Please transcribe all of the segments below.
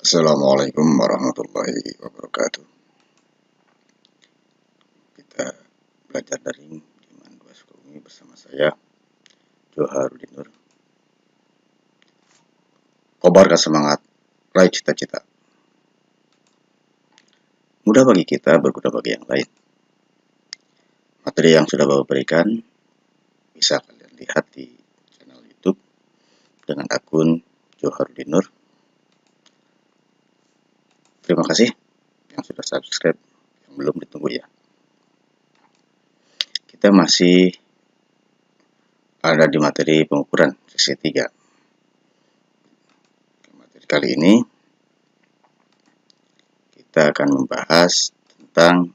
Assalamualaikum warahmatullahi wabarakatuh. Kita belajar daring di Mandua Sukabumi bersama saya, Joharudin Nur. Kobarkan semangat, raih cita-cita. Mudah bagi kita, berguna bagi yang lain. Materi yang sudah Bapak berikan bisa kalian lihat di channel YouTube dengan akun Joharudin Nur. Terima kasih yang sudah subscribe, yang belum ditunggu ya. Kita masih ada di materi pengukuran sesi 3. Materi kali ini kita akan membahas tentang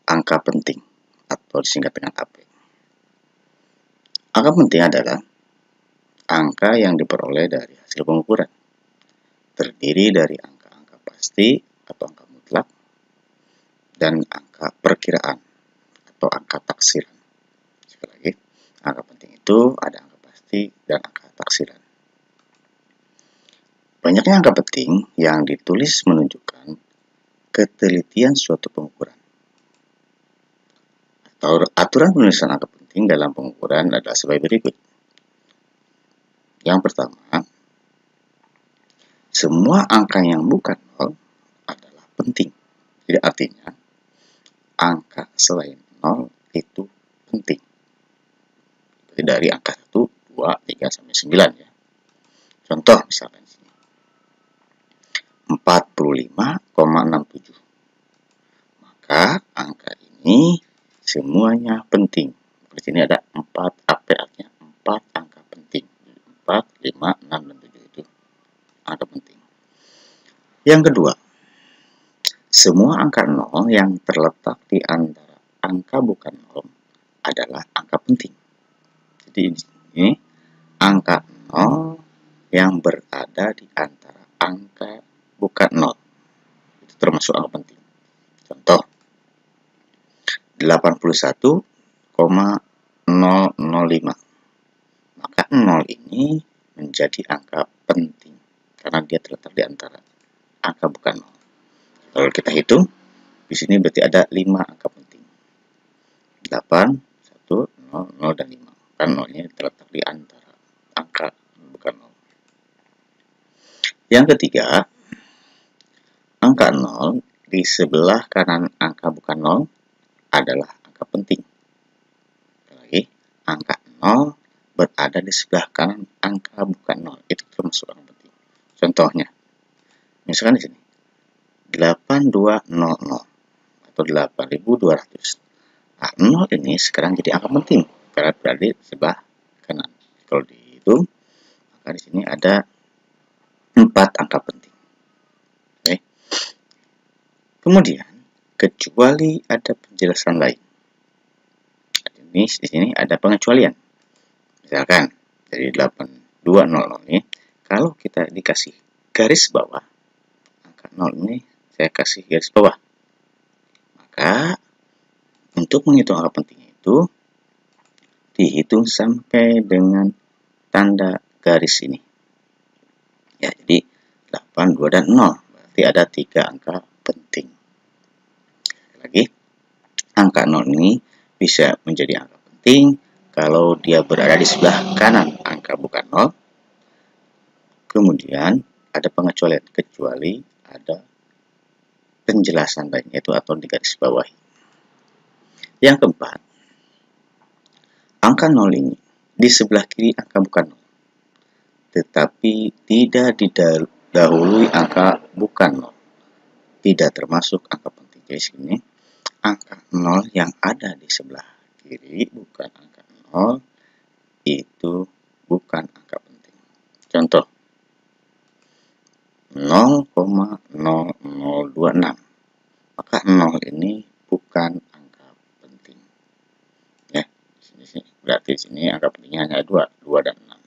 angka penting atau disingkat dengan AP. Angka penting adalah angka yang diperoleh dari hasil pengukuran. Terdiri dari angka-angka pasti atau angka mutlak dan angka perkiraan atau angka taksiran. Sekali lagi, angka penting itu ada angka pasti dan angka taksiran. Banyaknya angka penting yang ditulis menunjukkan ketelitian suatu pengukuran. Aturan penulisan angka penting dalam pengukuran adalah sebagai berikut. Yang pertama, semua angka yang bukan nol adalah penting. Jadi artinya, angka selain nol itu penting. Dari angka 1, 2, 3, sampai 9 ya. Contoh misalkan sini. 45,67. Maka angka ini semuanya penting. Di sini ada 4 AP, artinya 4 angka penting. 4, 5, 6, dan 7 itu angka penting. Yang kedua, semua angka 0 yang terletak di antara angka bukan 0 adalah angka penting. Jadi ini angka 0 yang berada di antara angka bukan 0. Itu termasuk angka penting. Contoh, 81,005. Maka 0 ini menjadi angka penting karena dia terletak di antara angka bukan 0. Kalau kita hitung, di sini berarti ada 5 angka penting. 8, 1, 0, 0, dan 5. Kan 0-nya terletak di antara angka bukan 0. Yang ketiga, angka 0 di sebelah kanan angka bukan 0 adalah angka penting. Lagi, angka 0 berada di sebelah kanan angka bukan 0. Itu termasuk angka penting. Contohnya, misalkan di sini 8200 atau 8200. Nah, 0 ini sekarang jadi angka penting karena berada di sebelah kanan. Kalau dihitung, maka di sini ada 4 angka penting. Oke. Kemudian, kecuali ada penjelasan lain. Di sini ada pengecualian. Misalkan dari 8200 ini, kalau kita dikasih garis bawah, angka 0 ini saya kasih garis bawah. Maka untuk menghitung angka penting itu dihitung sampai dengan tanda garis ini. Ya, jadi 8, 2, dan 0. Berarti ada 3 angka penting. Lagi, angka 0 ini bisa menjadi angka penting kalau dia berada di sebelah kanan angka bukan 0. Kemudian ada pengecualian, kecuali ada penjelasan lain, yaitu atau di garis bawah. Yang keempat, angka 0 ini di sebelah kiri angka bukan 0, tetapi tidak didahului angka bukan 0. Tidak termasuk angka penting. Jadi sini angka 0 yang ada di sebelah kiri bukan angka 0 itu bukan angka penting. Contoh 0,0026. Maka 0 ini bukan angka penting. Ya, sini berarti sini angka pentingnya hanya 2 dan 6.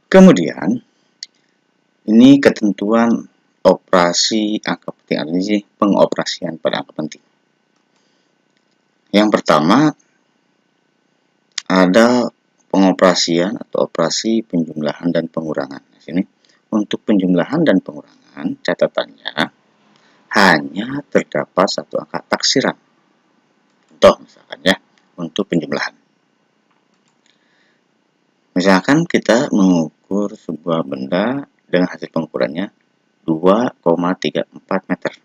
Kemudian ini ketentuan operasi angka penting, artinya pengoperasian pada angka penting. Yang pertama ada pengoperasian atau operasi penjumlahan dan pengurangan. Di sini untuk penjumlahan dan pengurangan catatannya hanya terdapat satu angka taksiran. Contoh misalkan ya, untuk penjumlahan. Misalkan kita mengukur sebuah benda dengan hasil pengukurannya 2,34 meter.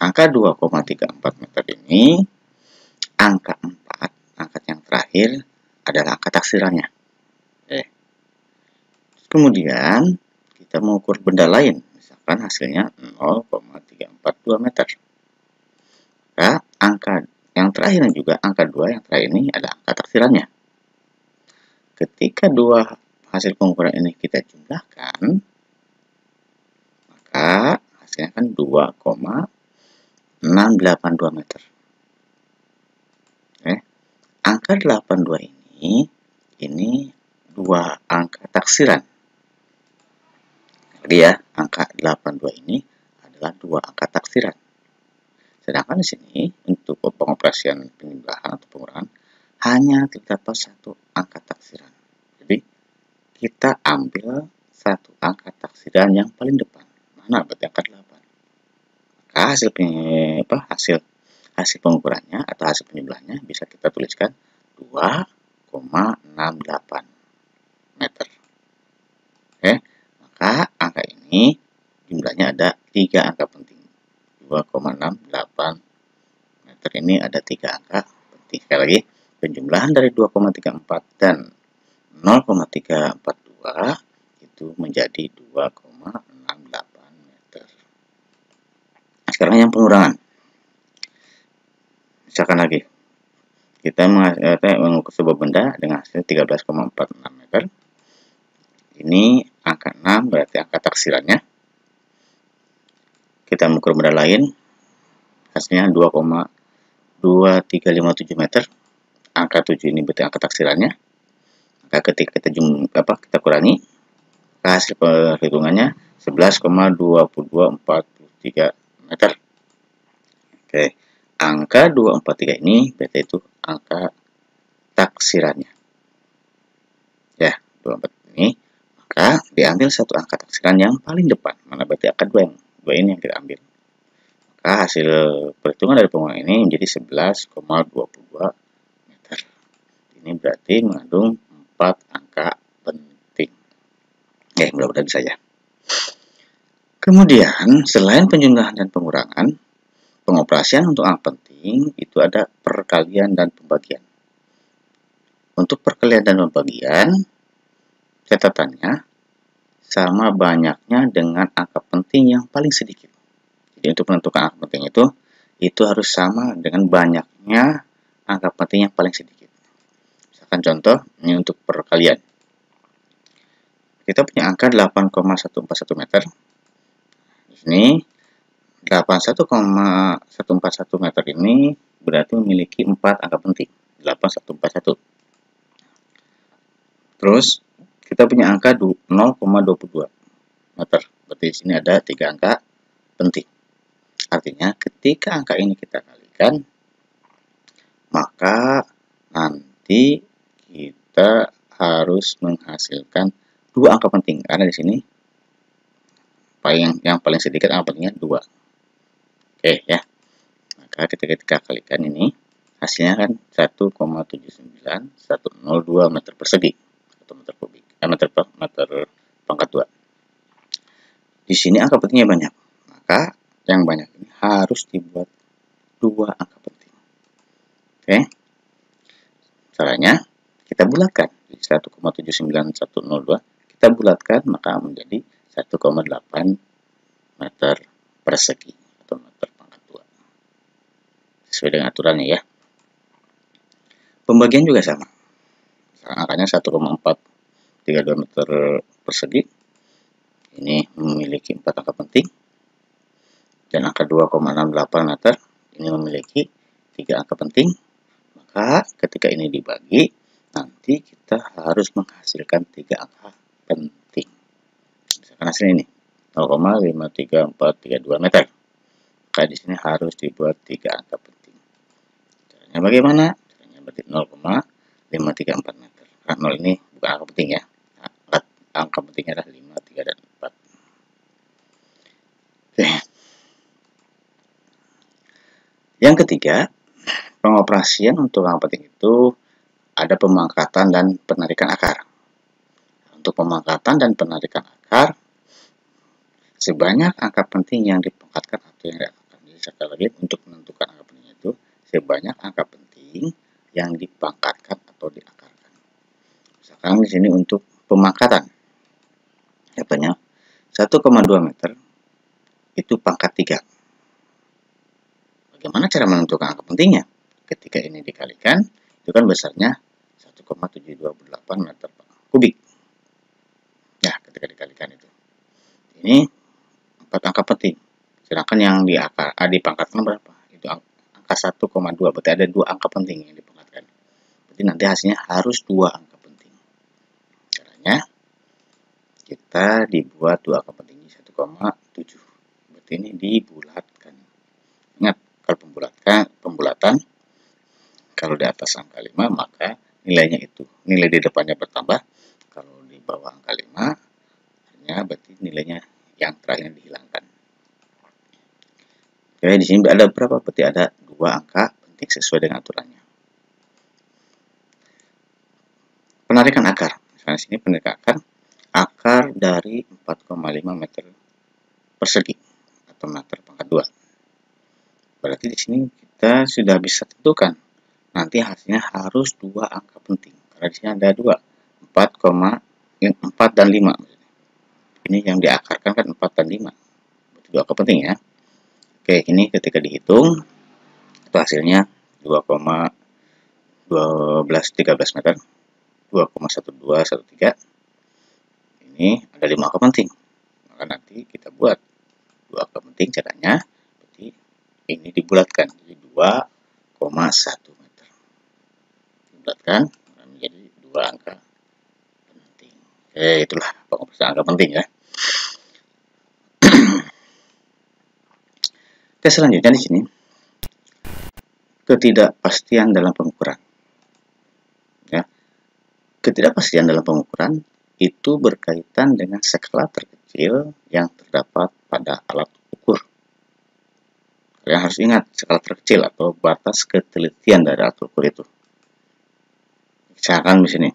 Angka 2,34 meter ini, angka 4, angka yang terakhir adalah angka taksirannya. Kemudian kita mengukur benda lain, misalkan hasilnya 0,342 meter. Maka angka yang terakhir juga angka 2 yang terakhir ini adalah angka taksirannya. Ketika dua hasil pengukuran ini kita jumlahkan, maka hasilnya kan 2,682 meter. Angka 82 ini dua angka taksiran. Jadi ya, angka 82 ini adalah dua angka taksiran. Sedangkan di sini untuk pengoperasian penjumlahan atau pengurangan hanya terdapat satu angka taksiran. Jadi kita ambil satu angka taksiran yang paling depan. Mana berarti angka 8. Maka hasil pengukurannya atau hasil penjumlahannya bisa kita tuliskan 2,68 meter. Maka angka ini jumlahnya ada 3 angka penting. 2,68 meter ini ada 3 angka penting. Sekali lagi, penjumlahan dari 2,34 dan 0,342 itu menjadi 2,68 meter. Sekarang yang pengurangan. Misalkan lagi, kita mengukur sebuah benda dengan hasil 13,46 meter. Ini angka 6 berarti angka taksirannya. Kita mengukur benda lain, hasilnya 2,2357 meter. Angka 7 ini berarti angka taksirannya. Maka ketika kita kurangi, hasil perhitungannya 11,2243 meter. Angka 243 ini berarti itu angka taksirannya. Ya, 24 ini. Maka diambil satu angka taksiran yang paling depan. Mana berarti angka 2 ini yang kita ambil. Maka hasil perhitungan dari pengurangan ini menjadi 11,22 meter. Ini berarti mengandung 4 angka penting. Mudah-mudahan bisa ya. Kemudian, selain penjumlahan dan pengurangan, pengoperasian untuk angka penting itu ada perkalian dan pembagian. Untuk perkalian dan pembagian, catatannya sama banyaknya dengan angka penting yang paling sedikit. Jadi untuk menentukan angka penting itu harus sama dengan banyaknya angka penting yang paling sedikit. Misalkan contoh, ini untuk perkalian. Kita punya angka 8,141 meter. Di sini 81,141 meter ini berarti memiliki 4 angka penting. 8141. Terus kita punya angka 0,22 meter. Berarti di sini ada 3 angka penting. Artinya ketika angka ini kita kalikan, maka nanti kita harus menghasilkan 2 angka penting. Karena di sini yang paling sedikit angka pentingnya 2. Ya. Maka ketika kita kalikan ini, hasilnya kan 1,79102 meter persegi atau meter kubik. Meter pangkat 2. Di sini angka pentingnya banyak. Maka yang banyak ini harus dibuat 2 angka penting. Caranya kita bulatkan. Jadi 1,79102 kita bulatkan maka menjadi 1,8 meter persegi atau meter pangkat 2. Sesuai dengan aturannya ya. Pembagian juga sama. Angkanya 1,432 meter persegi. Ini memiliki 4 angka penting. Dan angka 2,68 meter ini memiliki 3 angka penting. Maka ketika ini dibagi, nanti kita harus menghasilkan 3 angka penting. Misalkan hasil ini 0,53432 meter. Maka di sini harus dibuat 3 angka penting. Caranya bagaimana? Caranya berarti 534 meter. Karena 0 ini bukan angka penting ya. Angka pentingnya adalah 5, 3, dan 4. Oke. Yang ketiga, pengoperasian untuk angka penting itu ada pemangkatan dan penarikan akar. Untuk pemangkatan dan penarikan akar, sebanyak angka penting yang dipangkatkan atau yang diakarkan. Jadi sekali lagi, untuk menentukan angka penting itu sebanyak angka penting yang dipangkatkan atau diakarkan. Misalkan di sini untuk pemangkatan, katanya 1,2 meter itu pangkat 3. Bagaimana cara menentukan angka pentingnya? Ketika ini dikalikan, itu kan besarnya 1,728 meter kubik. Ya, ketika dikalikan itu. Ini 4 angka penting. Sedangkan yang dipangkatkan berapa? Itu angka 1,2. Berarti ada 2 angka penting yang dipangkatkan. Berarti nanti hasilnya harus 2 angka penting. Caranya, kita dibuat 2 angka penting 1,7. Berarti ini dibulatkan. Ingat, kalau pembulatan, kalau di atas angka 5, maka nilainya itu. Nilai di depannya bertambah. Kalau di bawah angka 5, artinya berarti nilainya yang terakhir dihilangkan. Oke, di sini ada berapa? Berarti ada 2 angka penting sesuai dengan aturannya. Penarikan akar. Misalnya sini penarikan akar dari 4,5 meter persegi atau meter pangkat 2. Berarti di sini kita sudah bisa tentukan nanti hasilnya harus 2 angka penting. Karena di sini ada 2, 4 dan 5. Ini yang diakarkan kan 4 dan 5. Berarti 2 angka penting ya. Oke, ini ketika dihitung itu hasilnya 2,1213 meter, 2,1213. Ini ada 5 angka penting. Maka nanti kita buat 2 angka penting, caranya berarti ini dibulatkan jadi 2,1 meter. Dibulatkan menjadi 2 angka penting. Oke, itulah pengoperasian angka penting ya. Oke, selanjutnya di sini ketidakpastian dalam pengukuran. Ya, ketidakpastian dalam pengukuran itu berkaitan dengan skala terkecil yang terdapat pada alat ukur. Kalian harus ingat skala terkecil atau batas ketelitian dari alat ukur itu. Misalkan di sini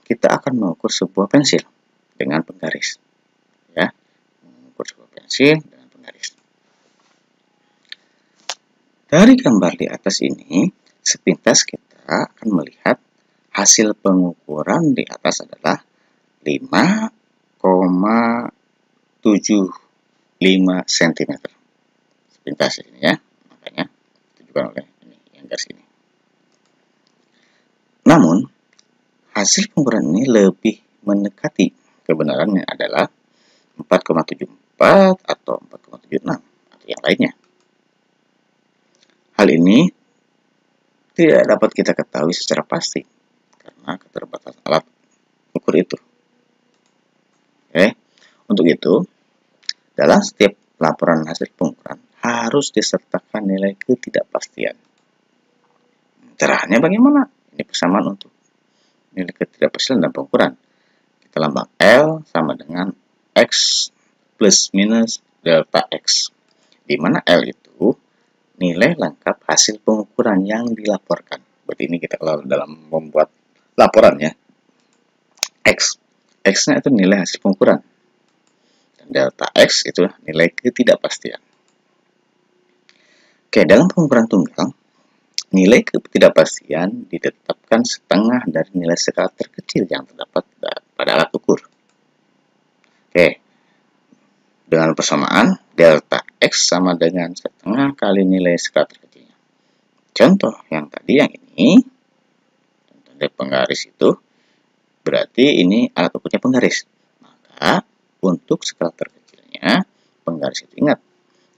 kita akan mengukur sebuah pensil dengan penggaris. Ya, mengukur sebuah pensil dengan penggaris. Dari gambar di atas ini, sepintas kita akan melihat hasil pengukuran di atas adalah 5,75 cm. Sepintas ini ya, makanya ditujukan oleh ini yang garis ini. Namun, hasil pengukuran ini lebih mendekati kebenarannya adalah 4,74 atau 4,76 atau yang lainnya. Hal ini tidak dapat kita ketahui secara pasti karena keterbatasan alat ukur itu. Oke, untuk itu, dalam setiap laporan hasil pengukuran harus disertakan nilai ketidakpastian. Caranya bagaimana? Ini persamaan untuk nilai ketidakpastian dalam pengukuran. Kita lambang L sama dengan X plus minus delta X. Di mana L itu nilai lengkap hasil pengukuran yang dilaporkan. Berarti ini kita kalau dalam membuat laporan ya. X-nya itu nilai hasil pengukuran. Dan delta X itu nilai ketidakpastian. Oke, dalam pengukuran tunggal, nilai ketidakpastian ditetapkan setengah dari nilai skala terkecil yang terdapat pada alat ukur. Oke, dengan persamaan delta X sama dengan setengah kali nilai skala terkecilnya. Contoh yang tadi yang ini, contoh penggaris itu, berarti ini alat ukurnya penggaris. Maka untuk skala terkecilnya, penggaris itu ingat,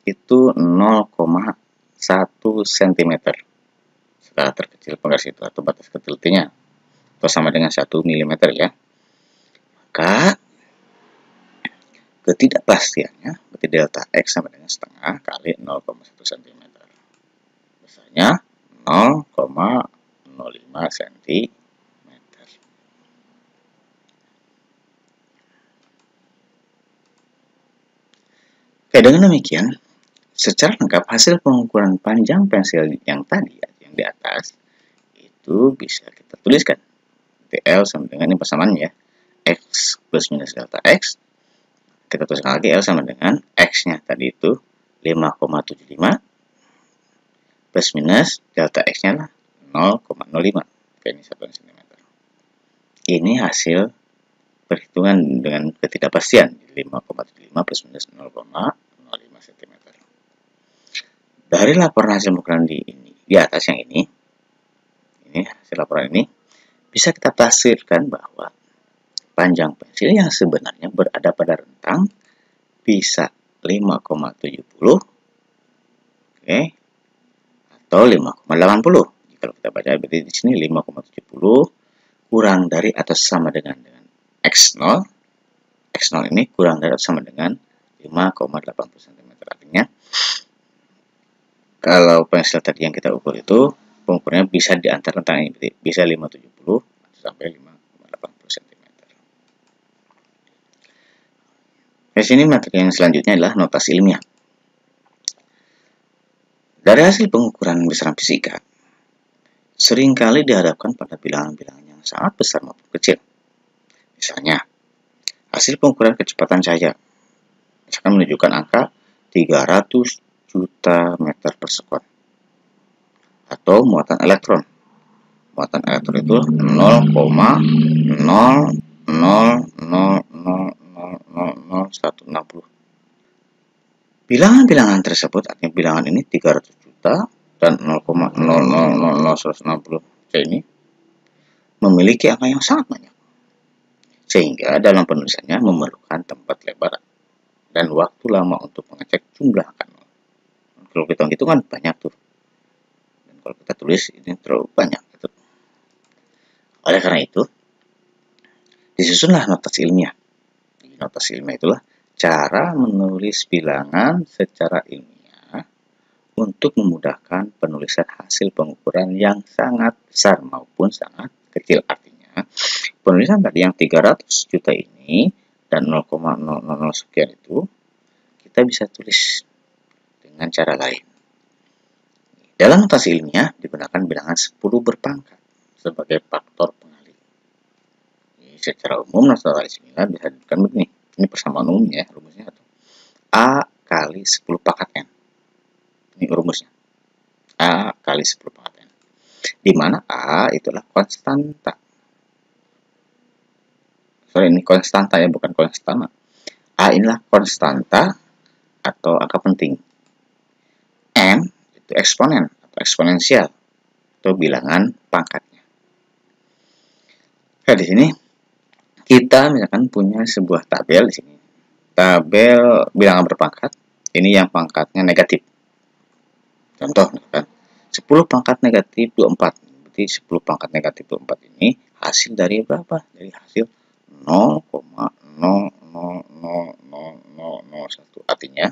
itu 0,1 cm. Skala terkecil penggaris itu atau batas ketelitiannya, atau sama dengan 1 mm ya. Maka ketidakpastiannya berarti delta X sama dengan setengah kali 0,1 cm. Besarnya 0,001 cm. Oke, dengan demikian, secara lengkap hasil pengukuran panjang pensil yang tadi, yang di atas, itu bisa kita tuliskan. L sama dengan ini persamaannya ya, X plus minus delta X. Kita tuliskan lagi L sama dengan X-nya tadi itu 5,75 plus minus delta X-nya lah 0,05. Oke, ini 1 cm. Ini hasil perhitungan dengan ketidakpastian 5,75 plus minus 0,05 cm. Dari laporan hasil pengukuran di atas yang ini hasil laporan ini bisa kita tafsirkan bahwa panjang pensil yang sebenarnya berada pada rentang bisa 5,70 atau 5,80. Kalau kita baca berarti di sini 5,70 kurang dari atau sama dengan X0. X0 ini kurang dari atau sama dengan 5,80 cm. Artinya kalau pensil tadi yang kita ukur itu pengukurannya bisa di antara rentang ini, bisa 570 sampai 5,80 cm. Di sini materi yang selanjutnya adalah notasi ilmiah. Dari hasil pengukuran besaran fisika, seringkali dihadapkan pada bilangan-bilangan yang sangat besar maupun kecil. Misalnya, hasil pengukuran kecepatan cahaya misalkan menunjukkan angka 300 juta meter per sekon. Atau muatan elektron. Muatan elektron itu 0,00000160. Bilangan-bilangan tersebut, artinya bilangan ini 300 juta dan 0,000160 ini memiliki angka yang sangat banyak. Sehingga dalam penulisannya memerlukan tempat lebar dan waktu lama untuk mengecek jumlah angka 0. Kalau kita hitung kan banyak tuh. Dan kalau kita tulis ini terlalu banyak. Gitu. Oleh karena itu, disusunlah notasi ilmiah. Notasi ilmiah itulah cara menulis bilangan secara ilmiah untuk memudahkan penulisan hasil pengukuran yang sangat besar maupun sangat kecil. Artinya, penulisan tadi yang 300 juta ini dan 0,000 sekian itu kita bisa tulis dengan cara lain. Dalam notasi ilmiah digunakan bilangan 10 berpangkat sebagai faktor pengalih. Secara umum notasi ilmiah bisa digunakan begini. Ini persamaan umumnya ya, rumusnya atau A kali 10 pangkat N. Ini rumusnya. A kali 10 pangkat N. Di mana A itulah konstanta. Ini konstanta ya, bukan konstanta. A inilah konstanta atau angka penting. N itu eksponen atau eksponensial atau bilangan pangkatnya. Nah, di sini kita misalkan punya sebuah tabel di sini. Tabel bilangan berpangkat. Ini yang pangkatnya negatif. Contoh misalkan 10 pangkat negatif 24. Berarti 10 pangkat negatif 24 ini hasil dari berapa? Dari hasil 0,000001. Artinya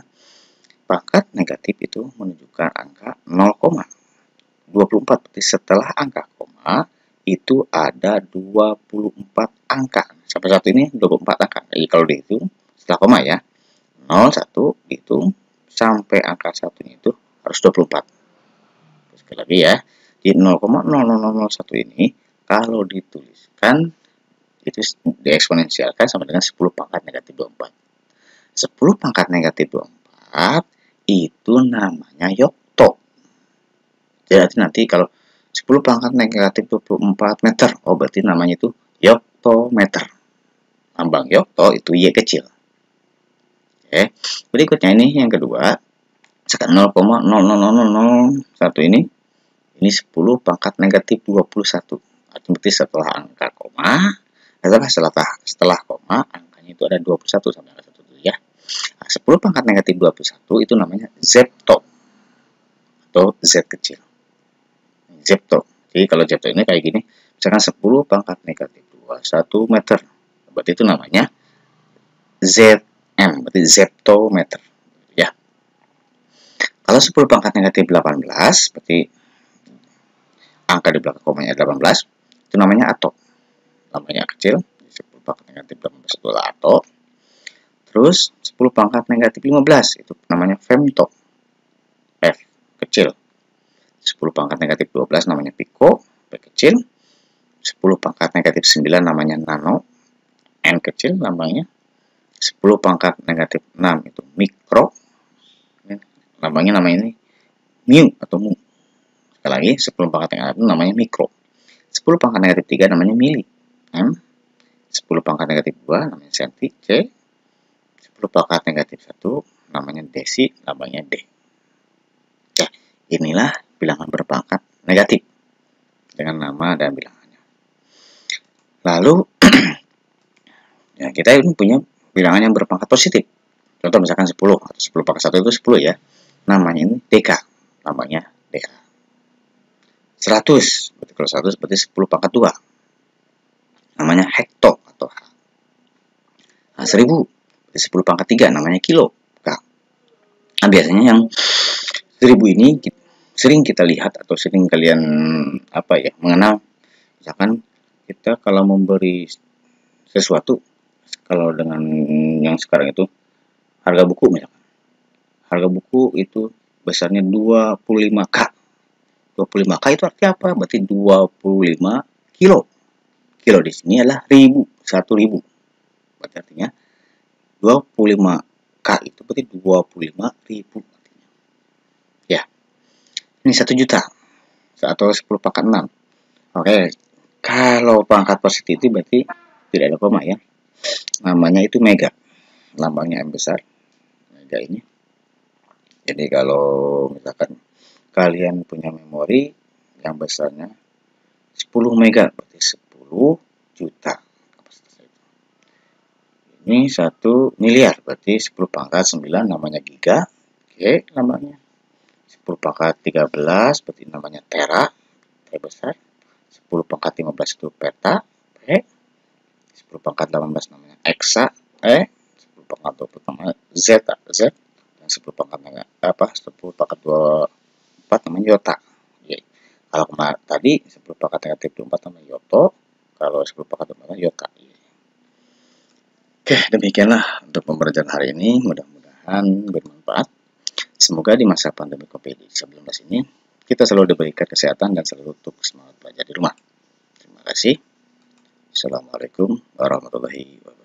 pangkat negatif itu menunjukkan angka 0,24. Berarti setelah angka koma itu ada 24 angka. Sampai saat ini 24 angka. Jadi kalau dihitung setelah koma ya, 01 dihitung sampai angka 1 itu harus 24. Sekali lagi ya, di 0,0001 ini kalau dituliskan itu dieksponensialkan sama dengan 10 pangkat negatif 24. 10 pangkat negatif 24 itu namanya yokto. Jadi nanti kalau 10 pangkat negatif 24 meter, oh berarti namanya itu yoktometer. Lambang yokto itu Y kecil. Oke. Berikutnya ini yang kedua, sekarang 0,00001 ini 10 pangkat negatif 21. Artinya berarti setelah angka koma, setelah koma angkanya itu ada 21 sampai angka 1 ya. Nah, 10 pangkat negatif 21 itu namanya zepto atau Z kecil. Zepto. Jadi kalau zepto ini kayak gini, misalkan 10 pangkat negatif 21 meter. Berarti itu namanya ZM, berarti zeptometer. Ya. Kalau 10 pangkat negatif 18, berarti angka di belakang komanya 18, itu namanya ato. Namanya kecil, 10 pangkat negatif 18 itu adalah ato. Terus 10 pangkat negatif 15 itu namanya femto. F kecil. 10 pangkat negatif 12 namanya piko, P kecil. 10 pangkat negatif 9 namanya nano, N kecil namanya. 10 pangkat negatif 6 itu mikro, namanya ini mu atau mu. Sekali lagi, 10 pangkat negatif 6 namanya mikro. 10 pangkat negatif 3 namanya mili, M. 10 pangkat negatif 2 namanya senti, C. 10 pangkat negatif 1 namanya desi, namanya D. Ya, inilah bilangan berpangkat negatif dengan nama dan bilangannya. Lalu ya, kita ini punya bilangan yang berpangkat positif. Contoh misalkan 10 atau 10 pangkat 1 itu 10 ya. Namanya ini DK, namanya DK. 100, berarti kalau 100 berarti 10 pangkat 2. Namanya hekto atau H. Nah, 1000 berarti 10 pangkat 3 namanya kilo, K. Nah, biasanya yang 1000 ini sering kita lihat atau sering kalian mengenal. Misalkan kita kalau memberi sesuatu, kalau dengan yang sekarang itu harga buku misalkan. Harga buku itu besarnya 25K. 25K itu artinya apa? Berarti 25 kilo. Kilo di sini adalah 1000. Berarti artinya 25K itu berarti 25.000. Ya. Ini 1 juta atau 10 pangkat 6. Oke. Kalau pangkat positif itu berarti tidak ada koma ya. Namanya itu mega. Lambangnya M besar. Mega ini. Jadi kalau misalkan kalian punya memori yang besarnya 10 mega berarti 10 juta. Ini 1 miliar berarti 10 pangkat 9 namanya giga. Oke, namanya 10 pangkat 13 berarti namanya tera, T besar. 10 pangkat 15 itu peta, P. 10 pangkat 18 namanya eksa, E. 10 pangkat 20 namanya zeta, Z. Dan 10 pangkat 10 pangkat 24 namanya yota. Y. Kalau kemarin tadi 10 pangkat negatif 24 namanya yoto, kalau 10 pangkat 24 yota. Y. Oke, demikianlah untuk pembelajaran hari ini. Mudah-mudahan bermanfaat. Semoga di masa pandemi COVID-19 ini kita selalu diberikan kesehatan dan selalu untuk semangat belajar di rumah. Terima kasih. Assalamualaikum warahmatullahi wabarakatuh.